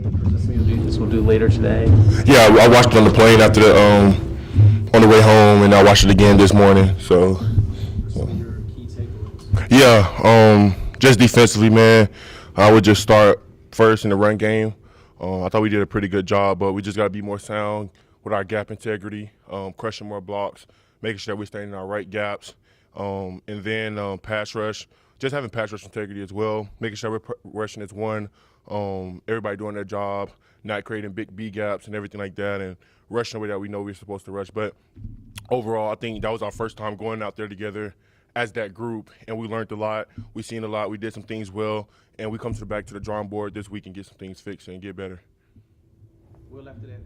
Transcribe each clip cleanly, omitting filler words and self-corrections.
This will do later today. Yeah, I watched it on the plane after on the way home, and I watched it again this morning. So, Some of your key takeaways. yeah, just defensively, man, I would just start first in the run game. I thought we did a pretty good job, but we just got to be more sound with our gap integrity, crushing more blocks, making sure we're staying in our right gaps, and then pass rush, just having pass rush integrity as well, making sure we're rushing as one, everybody doing their job, not creating big B gaps and everything like that, and rushing the way that we know we're supposed to rush. But overall, I think that was our first time going out there together as that group, and we learned a lot. We seen a lot. We did some things well, and we come back to the drawing board this week and get some things fixed and get better. Well, after that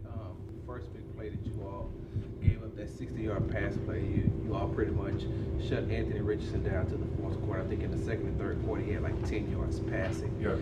first big play that you all gave up, that 60-yard pass play, you all pretty much shut Anthony Richardson down to the fourth quarter. I think in the second and third quarter he had like 10 yards passing. Yeah.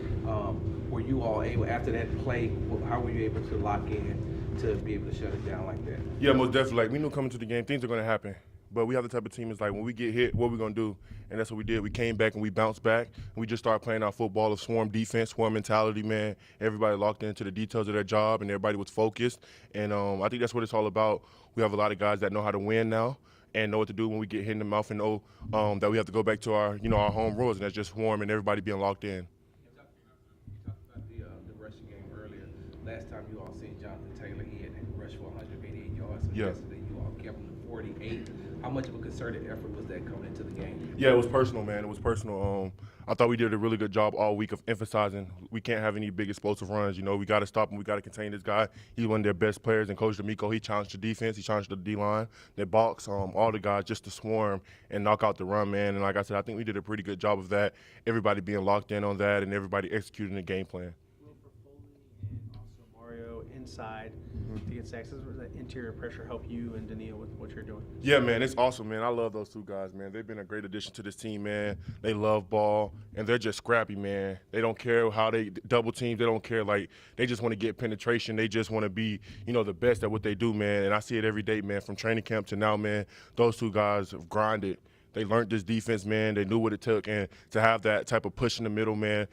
Were you all able, after that play, how were you able to lock in to be able to shut it down like that? Yeah, most definitely. Like, we knew coming to the game things are going to happen. But we have the type of team is like when we get hit, what we going to do? And that's what we did. We came back and we bounced back. And we just started playing our football of swarm defense, swarm mentality, man. Everybody locked into the details of their job and everybody was focused. And I think that's what it's all about. We have a lot of guys that know how to win now and know what to do when we get hit in the mouth and know that we have to go back to our, our home rules, and that's just swarm and everybody being locked in. You talked about the rushing game earlier. Last time you all seen Jonathan Taylor, he had rushed for 188 yards. So Yeah. yesterday you all kept him to 48. How much of a concerted effort was that coming into the game? Yeah, it was personal, man. It was personal. I thought we did a really good job all week of emphasizing we can't have any big explosive runs. We got to stop him. We got to contain this guy. He's one of their best players. And Coach DeMeco, he challenged the defense. He challenged the D-line, their box, all the guys just to swarm and knock out the run, man. And like I said, I think we did a pretty good job of that, everybody being locked in on that and everybody executing the game plan. For Foley and also Mario inside to get sacks, does that interior pressure help you and Daniil with what you're doing? Yeah, man, it's awesome, man. I love those two guys, man. They've been a great addition to this team, man. They love ball, and they're just scrappy, man. They don't care how they double team. They don't care. Like, they just want to get penetration. They just want to be, the best at what they do, man. And I see it every day, man, from training camp to now, man. Those two guys have grinded. They learned this defense, man. They knew what it took, and to have that type of push in the middle, man,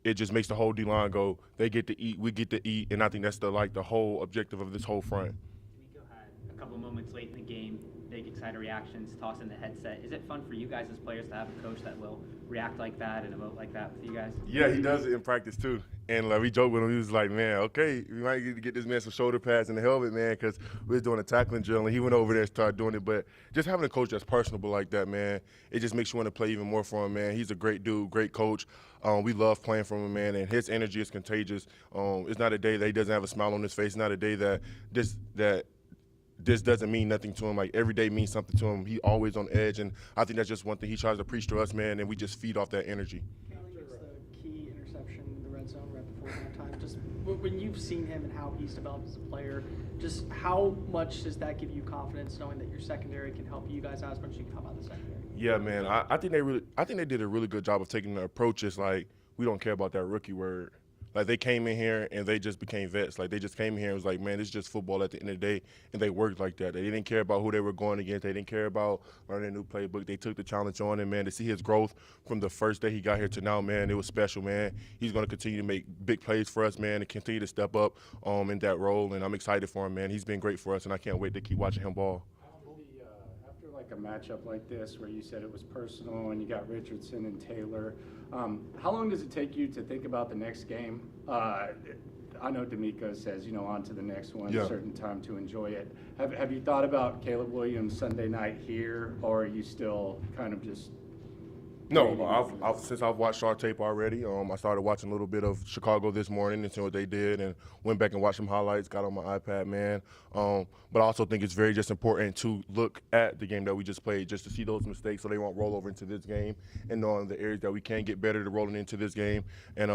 it just makes the whole D-line go. They get to eat, we get to eat, and I think that's the whole objective of this whole front. DeMeco had a couple moments late in the game, big excited reactions, tossing the headset. Is it fun for you guys as players to have a coach that will react like that and emote like that with you guys? Yeah, he does it in practice too. And we joked with him. He was like, man, okay, we might need to get this man some shoulder pads and a helmet, man, because we was doing a tackling drill, and he went over there and started doing it. But just having a coach that's personable like that, man, it just makes you want to play even more for him, man. He's a great dude, great coach. We love playing for him, man, and his energy is contagious. It's not a day that he doesn't have a smile on his face. It's not a day that this doesn't mean nothing to him. Like, every day means something to him. He always on edge, and I think that's just one thing he tries to preach to us, man, and we just feed off that energy. Kelly gets the key interception in the red zone right before halftime. Just when you've seen him and how he's developed as a player, just how much does that give you confidence knowing that your secondary can help you guys out as much as you can help out the secondary? Yeah, man. I think they did a really good job of taking the approaches like we don't care about that rookie word. Like, they came in here and they just became vets. Like, they just came in here and was like, man, this is just football at the end of the day, and they worked like that. They didn't care about who they were going against. They didn't care about learning a new playbook. They took the challenge on, and, man, to see his growth from the first day he got here to now, man, it was special, man. He's going to continue to make big plays for us, man, and continue to step up in that role, and I'm excited for him, man. He's been great for us, and I can't wait to keep watching him ball. After like a matchup like this where you said it was personal and you got Richardson and Taylor, how long does it take you to think about the next game? I know DeMeco says, on to the next one, Yeah. a certain time to enjoy it. Have you thought about Caleb Williams Sunday night here, or are you still kind of just No, since I've watched our tape already, I started watching a little bit of Chicago this morning and seeing what they did, and went back and watched some highlights, got on my iPad, man. But I also think it's very just important to look at the game that we just played, just to see those mistakes so they won't roll over into this game, and knowing the areas that we can get better to rolling into this game. And,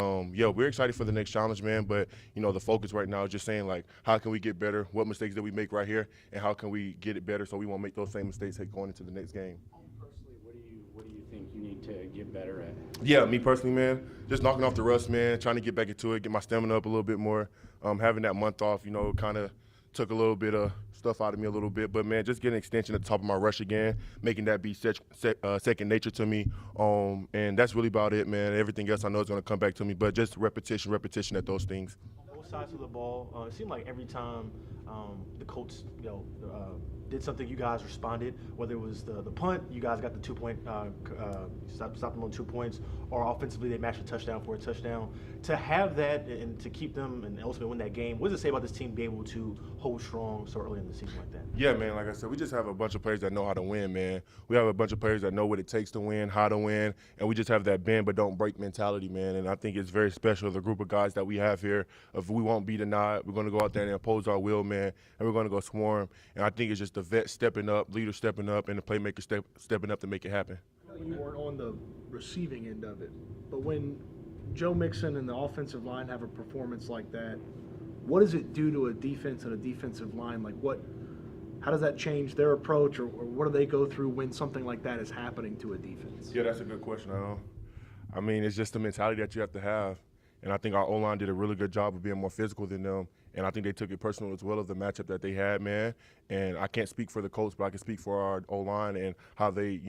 we're excited for the next challenge, man, but, the focus right now is just saying, like, how can we get better? What mistakes did we make right here? And how can we get it better so we won't make those same mistakes going into the next game? what do you think you need to get better at? Yeah, me personally, man, just knocking off the rust, man, trying to get back into it, get my stamina up a little bit more. Having that month off, kind of took a little bit of stuff out of me a little bit. But, man, just getting an extension at the top of my rush again, making that be second nature to me. And that's really about it, man. Everything else I know is going to come back to me. But just repetition at those things. both sides of the ball. It seemed like every time the Colts, did something, you guys responded. Whether it was the punt, you guys got the 2 point, stopped them on 2 points, or offensively they matched a touchdown for a touchdown. To have that and to keep them and ultimately win that game, what does it say about this team being able to hold strong so early in the season like that? Yeah, man, like I said, we just have a bunch of players that know how to win, man. We have a bunch of players that know what it takes to win, how to win, and we just have that bend but don't break mentality, man. And I think it's very special, the group of guys that we have here. If we won't be denied, we're going to go out there and impose our will, man, and we're going to go swarm. And I think it's just the vets stepping up, leaders stepping up, and the playmakers stepping up to make it happen. You weren't on the receiving end of it, but when Joe Mixon and the offensive line have a performance like that, what does it do to a defense and a defensive line? Like, how does that change their approach, or what do they go through when something like that is happening to a defense? Yeah, that's a good question. I mean, it's just the mentality that you have to have. And I think our O-line did a really good job of being more physical than them. And I think they took it personal as well of the matchup that they had, man. And I can't speak for the Colts, but I can speak for our O-line and how they,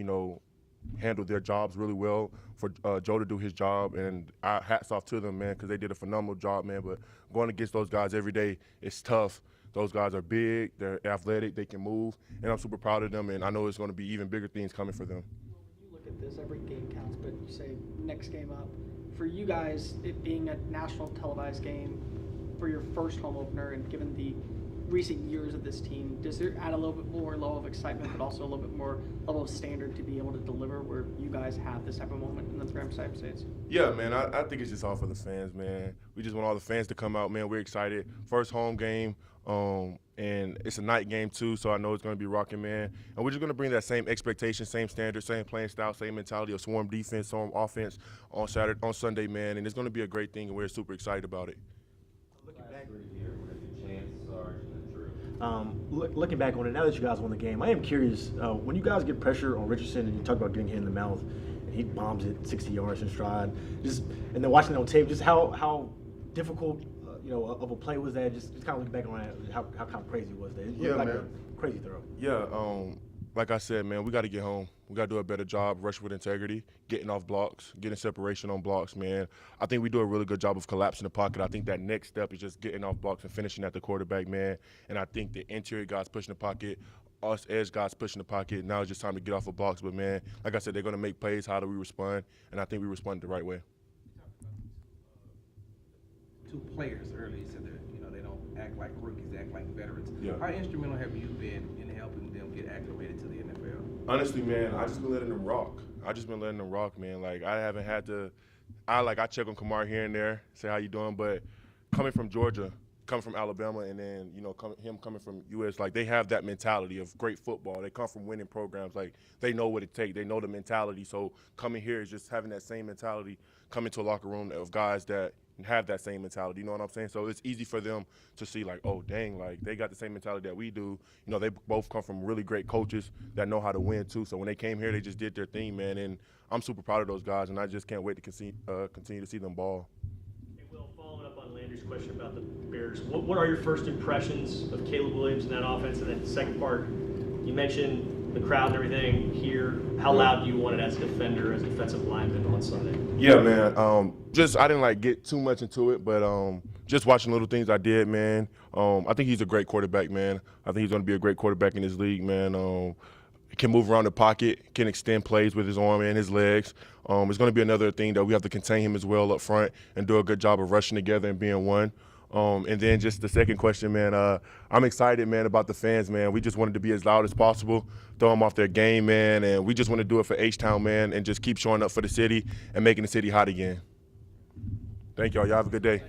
handled their jobs really well for Joe to do his job. And hats off to them, man, because they did a phenomenal job, man. But going against those guys every day, it's tough. Those guys are big, they're athletic, they can move, and I'm super proud of them, and I know it's going to be even bigger things coming for them. When you look at this, every game counts, but you say next game up. For you guys, it being a national televised game for your first home opener, and given the recent years of this team, does it add a little bit more level of excitement, but also a little bit more level of standard to be able to deliver where you guys have this type of moment in the Grand States? Yeah, man, I think it's just all for the fans, man. We just want all the fans to come out, man. We're excited. First home game, and it's a night game too, so I know it's going to be rocking, man. And we're just going to bring that same expectation, same standard, same playing style, same mentality of swarm defense, swarm offense on Sunday, man. And it's going to be a great thing, and we're super excited about it. Looking back on it, now that you guys won the game, I am curious, when you guys get pressure on Richardson and you talk about getting hit in the mouth, and he bombs it 60 yards in stride, and then watching it on tape, just how difficult of a play was that? Just kind of looking back on it, how kind of crazy was that? It looked like a crazy throw. Yeah, like I said, man, we got to get home. We got to do a better job, rushing with integrity, getting off blocks, getting separation on blocks, man. I think we do a really good job of collapsing the pocket. I think that next step is just getting off blocks and finishing at the quarterback, man. And I think the interior guys pushing the pocket, us edge guys pushing the pocket. Now it's just time to get off of blocks. But, man, like I said, they're going to make plays. How do we respond? And I think we responded the right way. Two players early, so that they don't act like rookies, act like veterans. Yeah. How instrumental have you been in helping them get acclimated to the NFL? Honestly, man, I just been letting them rock. Man. Like I haven't had to. I check on Kamar here and there, say how you doing. But coming from Georgia, coming from Alabama, and then him coming from US, like they have that mentality of great football. They come from winning programs. Like they know what it takes. They know the mentality. So coming here is just having that same mentality. Coming to a locker room of guys that have that same mentality, you know what I'm saying? So it's easy for them to see, like, oh, dang, like, they got the same mentality that we do. They both come from really great coaches that know how to win, too. So when they came here, they just did their thing, man. And I'm super proud of those guys, and I just can't wait to continue to see them ball. Hey, Will, following up on Landry's question about the Bears, what are your first impressions of Caleb Williams in that offense? And then the second part, you mentioned the crowd and everything here. How loud do you want it as a defender, as a defensive lineman on Sunday? Yeah, man. I didn't get too much into it, but just watching little things I did, man. I think he's a great quarterback, man. I think he's going to be a great quarterback in this league, man. Can move around the pocket, can extend plays with his arm and his legs. It's going to be another thing that we have to contain him as well up front and do a good job of rushing together and being one. And then just the second question, man, I'm excited, man, about the fans, man. We just wanted to be as loud as possible, throw them off their game, man, and we just want to do it for H-Town, man, and just keep showing up for the city and making the city hot again. Thank y'all. Y'all have a good day.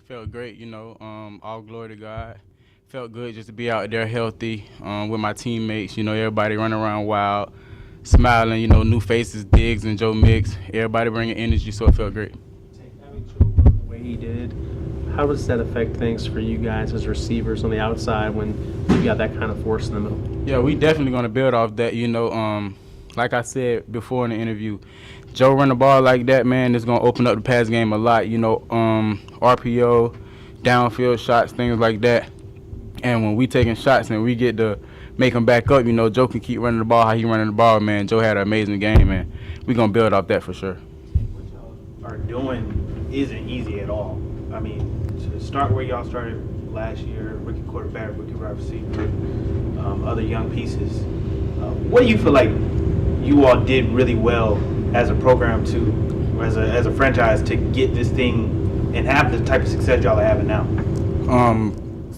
Felt great, all glory to God. felt good just to be out there healthy with my teammates. You know, everybody running around wild, smiling. You know, new faces, Diggs and Joe Mix. Everybody bringing energy, so it felt great. Having Joe run the way he did, how does that affect things for you guys as receivers on the outside when you got that kind of force in the middle? Yeah, we definitely going to build off that. You know, like I said before in the interview, Joe run the ball like that, man, it's going to open up the pass game a lot. You know, RPO, downfield shots, things like that. And when we taking shots and we get to make them back up, you know, Joe can keep running the ball how he running the ball, man. Joe had an amazing game, and we're going to build off that for sure. What y'all are doing isn't easy at all. I mean, to start where y'all started last year, rookie quarterback, rookie wide receiver, other young pieces, what do you feel like you all did really well as a program as a franchise to get this thing and have the type of success y'all are having now?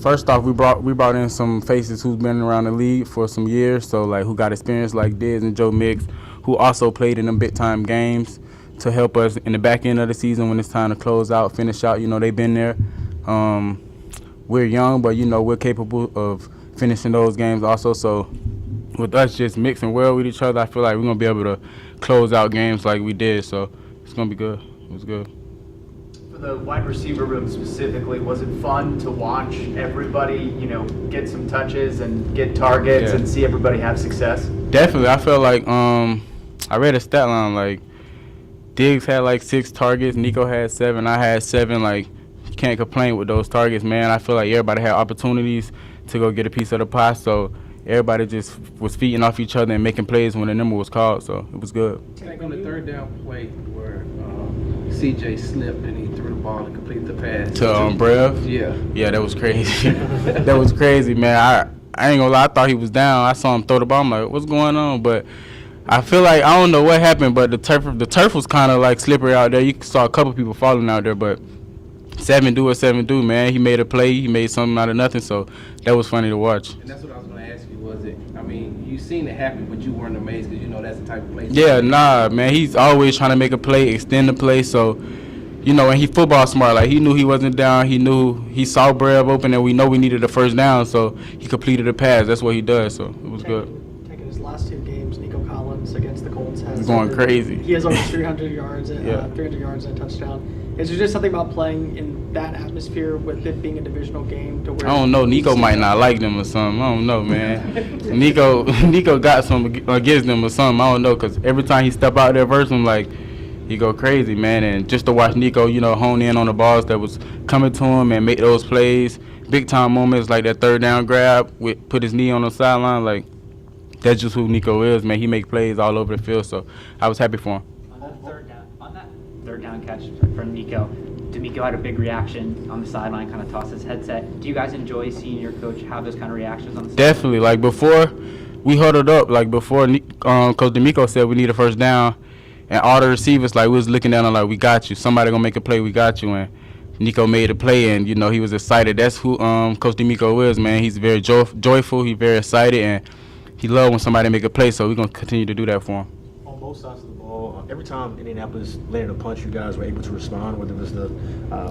First off, we brought in some faces who's been around the league for some years, so like who got experience like Diz and Joe Mix, who also played in them big time games to help us in the back end of the season when it's time to close out, finish out. You know, they've been there. We're young, but you know we're capable of finishing those games also. So with us just mixing well with each other, I feel like we're gonna be able to close out games like we did. So it's gonna be good. It was good. For the wide receiver room specifically, was it fun to watch everybody, you know, get some touches and get targets and see everybody have success? Definitely. I felt like I read a stat line like Diggs had like 6 targets, Nico had 7, I had 7. Like, you can't complain with those targets, man. I feel like everybody had opportunities to go get a piece of the pie, so everybody just was feeding off each other and making plays when the number was called, so it was good. Like on the third down play where CJ slipped and he threw the ball and completed the pass. To Brev? Yeah. Yeah, that was crazy. That was crazy, man. I ain't gonna lie, I thought he was down. I saw him throw the ball. I'm like, what's going on? But I feel like, I don't know what happened, but the turf was kind of like slippery out there. You saw a couple people falling out there, but 7 do what 7 do, man. He made a play. He made something out of nothing, so that was funny to watch. And that's what I was going to ask you, was it, I mean, you seen it happen, but you weren't amazed because you know that's the type of play. Yeah, nah, man. He's always trying to make a play, extend the play, so, you know, and he football smart. Like, he knew he wasn't down. He knew he saw Brev open, and we know we needed a first down, so he completed the pass. That's what he does, so it was good. Taking his last 2 games, Nico Collins against the Colts has going crazy. He has over 300 yards and Yeah. 300 yards and a touchdown. Is there just something about playing in that atmosphere with it being a divisional game to where I don't know. Nico might not like them or something. I don't know, man. Nico got some against them or something. I don't know, because every time he step out there versus him, like, he go crazy, man. And just to watch Nico, you know, hone in on the balls that was coming to him and make those plays, big time moments like that third down grab, put his knee on the sideline, like, that's just who Nico is, man. He make plays all over the field, so I was happy for him. On that third down catch from Nico, DeMeco had a big reaction on the sideline, kind of tossed his headset. Do you guys enjoy seeing your coach have those kind of reactions on the sideline? Definitely. Like, before we huddled up, like before Coach DeMeco said we need a first down, and all the receivers, like, we was looking down and like, we got you. Somebody gonna make a play, we got you. And Nico made a play, and, you know, he was excited. That's who Coach DeMeco is, man. He's very joyful. He's very excited, and he loves when somebody make a play, so we're going to continue to do that for him. On both sides of the ball, every time Indianapolis landed a punch, you guys were able to respond, whether it was the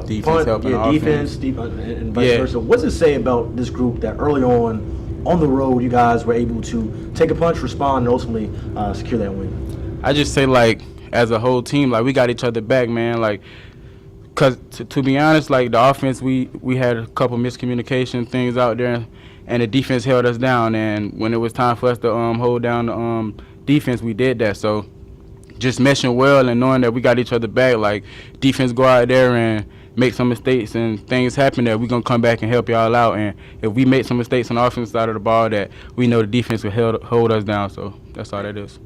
Defense punt, helping defense, and vice versa. What does it say about this group that early on the road, you guys were able to take a punch, respond, and ultimately secure that win? I just say, like, as a whole team, like, we got each other back, man. Like, because to be honest, like, the offense, we had a couple miscommunication things out there, and the defense held us down. And when it was time for us to hold down the defense, we did that. So just meshing well and knowing that we got each other back, like, defense go out there and make some mistakes and things happen, that we're going to come back and help y'all out. And if we make some mistakes on the offensive side of the ball, that we know the defense will hold us down. So that's all that is.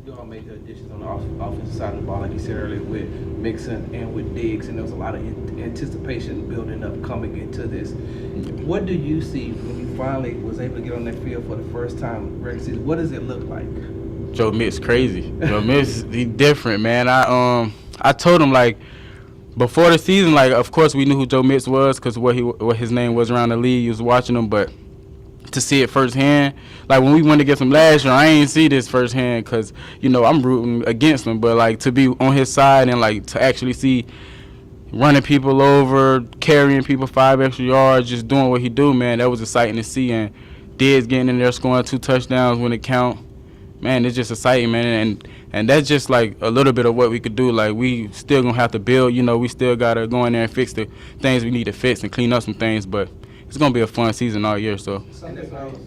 You all made the additions on the offensive side of the ball, like you said earlier, with Mixon and with Diggs, and there was a lot of anticipation building up coming into this. What do you see when you finally was able to get on that field for the first time regular season? What does it look like? Joe Mix crazy. Joe Mix, he different, man. I told him, like, before the season, like, of course we knew who Joe Mix was because what his name was around the league. You was watching him, but to see it firsthand, like, when we went against him last year, I ain't see this firsthand because, you know, I'm rooting against him, but, like, to be on his side and, like, to actually see running people over, carrying people 5 extra yards, just doing what he do, man. That was exciting to see. And Diggs getting in there scoring 2 touchdowns when it count. Man, it's just exciting, man. And that's just like a little bit of what we could do. Like, we still going to have to build. You know, we still got to go in there and fix the things we need to fix and clean up some things. But it's going to be a fun season all year, so. And that's what I was,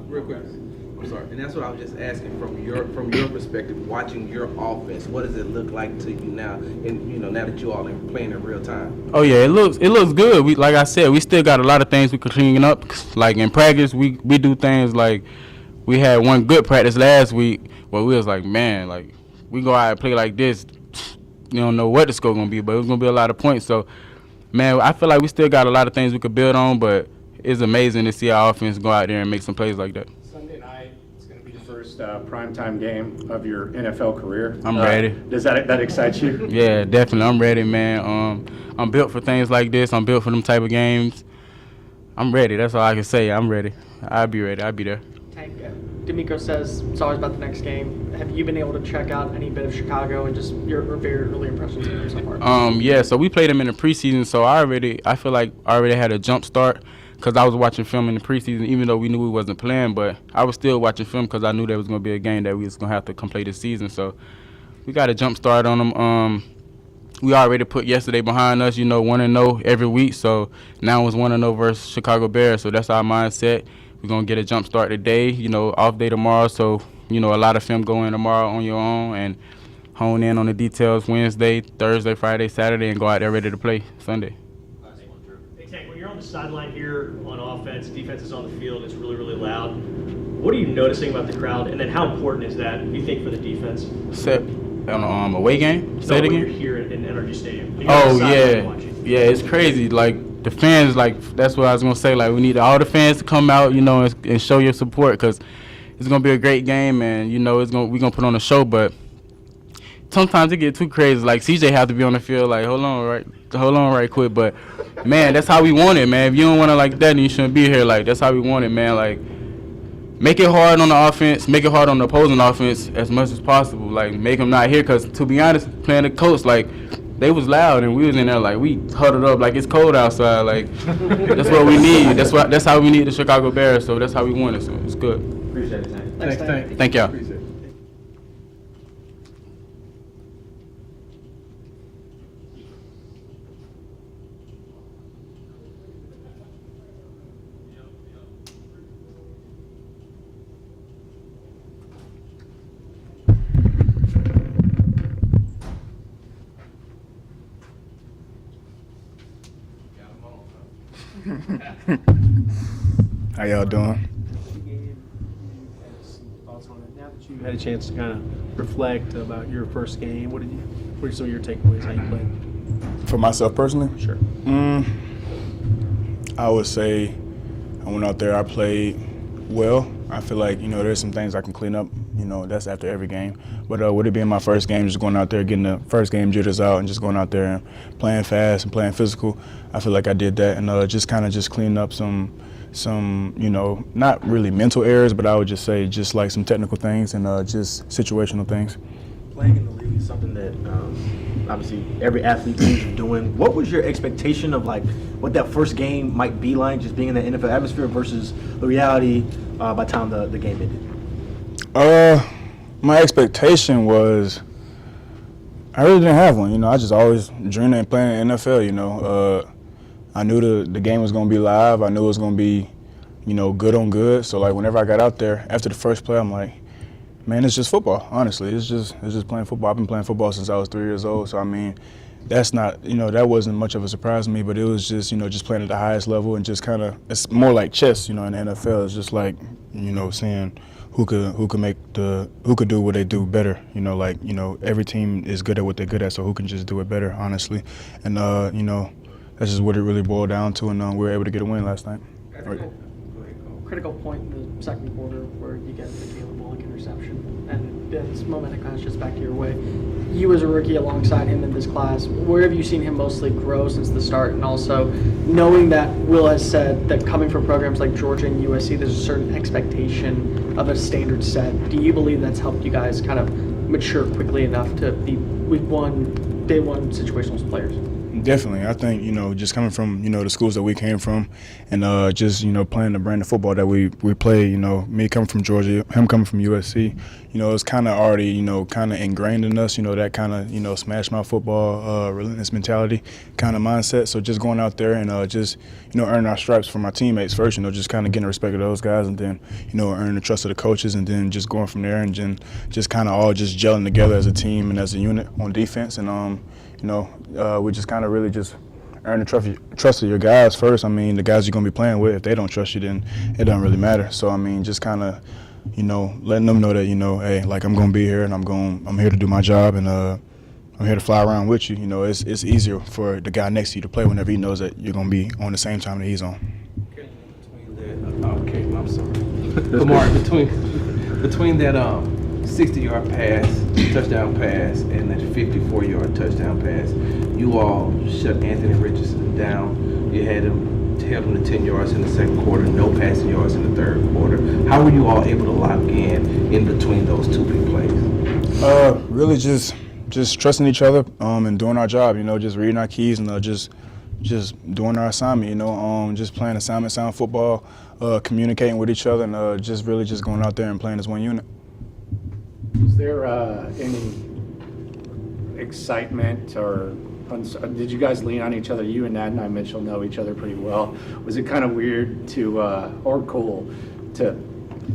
real quick. I'm sorry. And that's what I was just asking from your perspective, watching your offense. What does it look like to you now? And now that you all are playing in real time. Oh yeah, it looks good. We, like I said, we still got a lot of things we could clean up. Like in practice, we do things like we had one good practice last week where we was like, man, like we go out and play like this. You don't know what the score gonna be, but it was gonna be a lot of points. So, man, I feel like we still got a lot of things we could build on, but it's amazing to see our offense go out there and make some plays like that. Sunday night, it's going to be the first primetime game of your NFL career. I'm ready. Does that excite you? Yeah, definitely. I'm ready, man. I'm built for things like this. I'm built for them type of games. I'm ready. That's all I can say. I'm ready. I'll be ready. I'll be there. Tank, DeMeco says it's always about the next game. Have you been able to check out any bit of Chicago and just your very early impressions of them so far? Yeah, so we played them in the preseason, so I feel like I already had a jump start because I was watching film in the preseason, even though we knew we wasn't playing, but I was still watching film because I knew there was going to be a game that we was going to have to complete this season. So we got a jump start on them. We already put yesterday behind us, 1-0 every week, so now it's 1-0 versus Chicago Bears, so that's our mindset. We're going to get a jump start today, off day tomorrow, so, a lot of film go in tomorrow on your own and hone in on the details Wednesday, Thursday, Friday, Saturday, and go out there ready to play Sunday. Hey, Tank, when you're on the sideline here on offense, defense is on the field, it's really, really loud. What are you noticing about the crowd, and then how important is that, you think, for the defense? On away game? Say it again? When you're here in NRG Stadium. When you're Oh, on the sideline yeah. watching. Yeah, it's crazy. Like, the fans, that's what I was going to say. Like, we need all the fans to come out, and show your support because it's going to be a great game, and, we're going to put on a show. But sometimes it get too crazy. Like, CJ have to be on the field, like, hold on right quick. But, man, that's how we want it, man. If you don't want it like that, then you shouldn't be here. Like, that's how we want it, man. Like, make it hard on the offense, make it hard on the opposing offense as much as possible. Like, make them not here because, to be honest, playing the coach, like, they was loud and we was in there like we huddled up like it's cold outside. Like, that's what we need. That's how we need the Chicago Bears. So that's how we want it. So it's good. Appreciate it, Tank. Thanks, Tank. Thank y'all. How y'all doing? Thoughts on it? Now that you had a chance to kind of reflect about your first game, what are some of your takeaways? How you played? For myself personally? Sure. I would say I went out there, I played well. I feel like, there's some things I can clean up, that's after every game. But with it being my first game, just going out there, getting the first game jitters out and just going out there and playing fast and playing physical, I feel like I did that and just kind of just cleaning up some, not really mental errors, but I would just say just like some technical things and just situational things. Playing in the league is something that obviously every athlete dreams of doing. What was your expectation of like what that first game might be like, just being in the NFL atmosphere versus the reality by the time the game ended? My expectation was I really didn't have one. I just always dreamed of playing in the NFL. I knew the game was going to be live. I knew it was going to be, good on good. So like whenever I got out there after the first play, I'm like, man, it's just football. Honestly, it's just playing football. I've been playing football since I was 3 years old. So I mean, that's not, that wasn't much of a surprise to me. But it was just, just playing at the highest level and just kind of, it's more like chess. In the NFL, it's just like, seeing who could do what they do better. Every team is good at what they're good at. So who can just do it better, honestly. And that's just what it really boiled down to. And we were able to get a win last night. Critical point in the second quarter where you get the Caleb Bullock interception, and this momentum kind of shifts back to your way. You as a rookie alongside him in this class, where have you seen him mostly grow since the start? And also knowing that Will has said that coming from programs like Georgia and USC, there's a certain expectation of a standard set. Do you believe that's helped you guys kind of mature quickly enough to be week one day one situational players? Definitely. I think, just coming from, the schools that we came from and just, playing the brand of football that we play, me coming from Georgia, him coming from USC, it's kind of already, kind of ingrained in us, that kind of, smash mouth football, relentless mentality kind of mindset. So just going out there and just, earning our stripes from our teammates first, just kind of getting the respect of those guys and then, earning the trust of the coaches and then just going from there and then just kind of all just gelling together as a team and as a unit on defense. And, we just kind of really just earn the trust of your guys first. I mean, the guys you're going to be playing with, if they don't trust you, then it doesn't really matter. So, I mean, just kind of, letting them know that, hey, like I'm going to be here and I'm here to do my job and I'm here to fly around with you. It's easier for the guy next to you to play whenever he knows that you're going to be on the same time that he's on. I'm sorry. Lamar, between that 60-yard pass, touchdown pass, and that 54-yard touchdown pass, you all shut Anthony Richardson down. You had him held him to 10 yards in the second quarter, no passing yards in the third quarter. How were you all able to lock in between those two big plays? Really just trusting each other and doing our job, just reading our keys and just doing our assignment, just playing assignment sound football, communicating with each other and just really just going out there and playing as one unit. Was there any excitement or did you guys lean on each other? You and Nat and I, Mitchell, know each other pretty well. Was it kind of weird to, or cool, to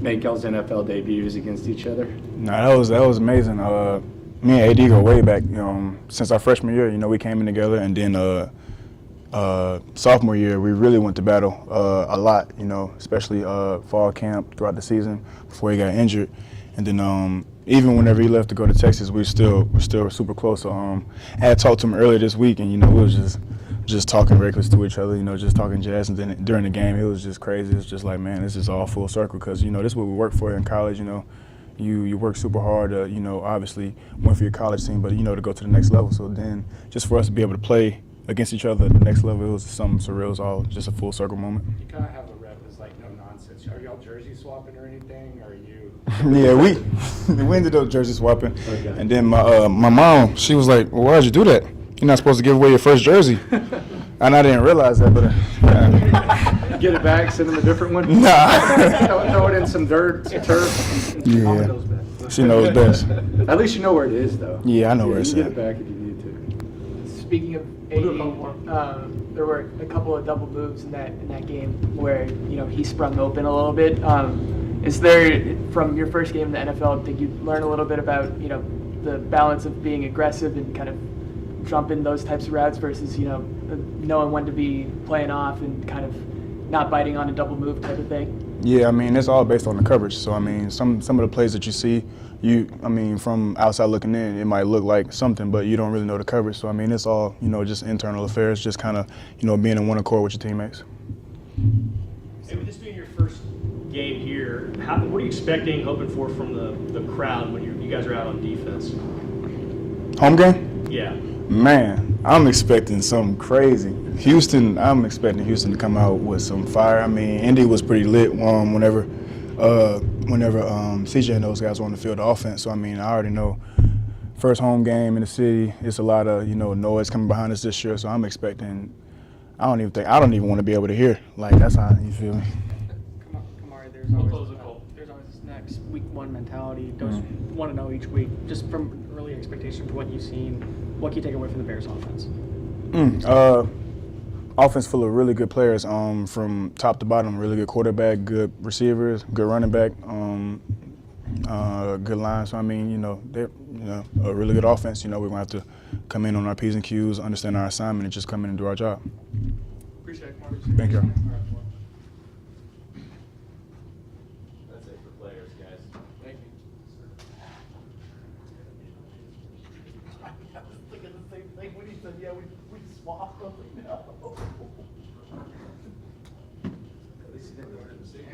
make y'all's NFL debuts against each other? No, that was amazing. Me and AD go way back. Since our freshman year, we came in together, and then sophomore year we really went to battle a lot. Especially fall camp throughout the season before he got injured, and then even whenever he left to go to Texas, we're still super close. So I had talked to him earlier this week, and we was just talking reckless to each other, just talking jazz. And then during the game, it was just crazy. It's just like, man, this is all full circle because this is what we work for in college. You work super hard to obviously win for your college team, but to go to the next level. So then just for us to be able to play against each other at the next level, it was something surreal. It was all just a full circle moment. You kind of have a rep as like no nonsense. Are y'all jersey swapping or anything? Or are you? Yeah, we ended up jersey swapping, okay. And then my mom, she was like, "Well, why'd you do that? You're not supposed to give away your first jersey." And I didn't realize that, but get it back, send them a different one. Nah, throw it in some dirt, some turf. Yeah, she knows best. At least you know where it is, though. Yeah, I know where it's at. Get it back if you need to. Speaking of AD, there were a couple of double moves in that game where he sprung open a little bit. Is there, from your first game in the NFL, did you learn a little bit about the balance of being aggressive and kind of jumping those types of routes versus knowing when to be playing off and kind of not biting on a double move type of thing? Yeah, I mean it's all based on the coverage. So I mean some of the plays that you see, from outside looking in, it might look like something, but you don't really know the coverage. So I mean it's all just internal affairs, just kind of being in one accord with your teammates. Hey, with this being your first game here, what are you expecting, hoping for from the crowd when you guys are out on defense? Home game? Yeah. Man, I'm expecting something crazy. I'm expecting Houston to come out with some fire. I mean, Indy was pretty lit whenever CJ and those guys were on the field of offense. So I mean, I already know first home game in the city. It's a lot of noise coming behind us this year. So I'm expecting. I don't even want to be able to hear. Like that's how you feel me. There's always this next week one mentality. Those want to know each week, just from early expectation for what you've seen. What can you take away from the Bears offense? Offense full of really good players, from top to bottom. Really good quarterback, good receivers, good running back, good line. So I mean, they're a really good offense. We're gonna have to come in on our P's and Q's, understand our assignment, and just come in and do our job. Appreciate it, Mark. Thank you. That's it for players, guys. Thank you. I was thinking the same thing when he said, "Yeah, we swapped them."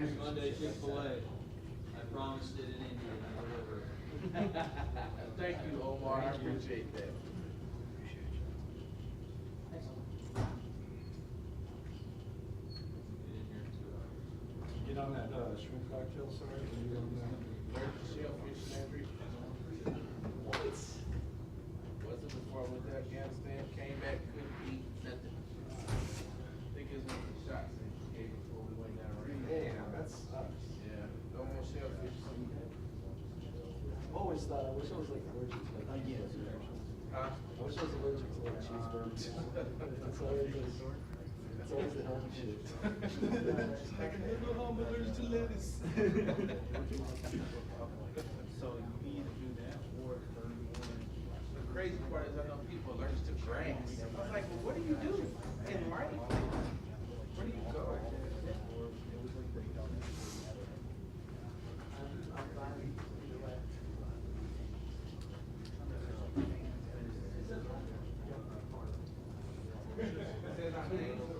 Next Monday, Chick-fil-A. I promised it in India and I delivered. Thank you, Omar. I appreciate that. Get on that shrimp cocktail, sorry. Get on that. Shellfish sandwich. What? Wasn't before with that game. So you either do that or learn more. The crazy part is I know people are allergic to grass. I was like, well, what do you do in life? Where do you go? Says our names.